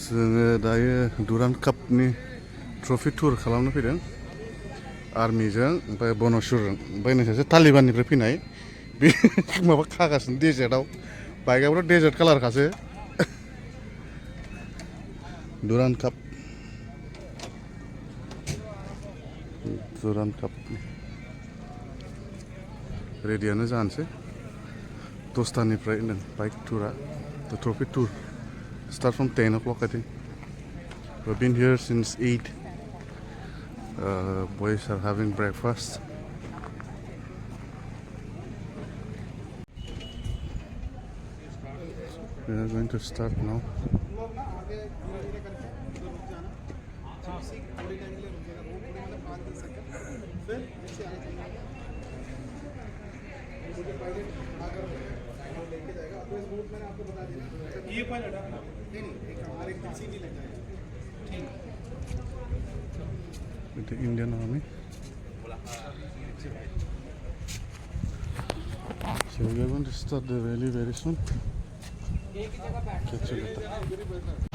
जोङो दायो Durand कापनि trophy टुर खालामनो फैदों आर्मिजों ओमफ्राय बन'सुरजों ओमफ्राय नोंसोरसो तालिबाननिफ्राय फैनाय बे माबा खागासिनो डेजार्टआव बाइकआबोथ' डेजार्ट कालारखासो दुरान्ड काप रेडियानो जानोसै 10टानिफ्राय होनदों बाइक टुरा the trophy tour start from 10 o'clock I think. We've been here since 8. Boys are having breakfast. We are going to start now. With the Indian Army. So we are going to start the rally very soon. Catch you later.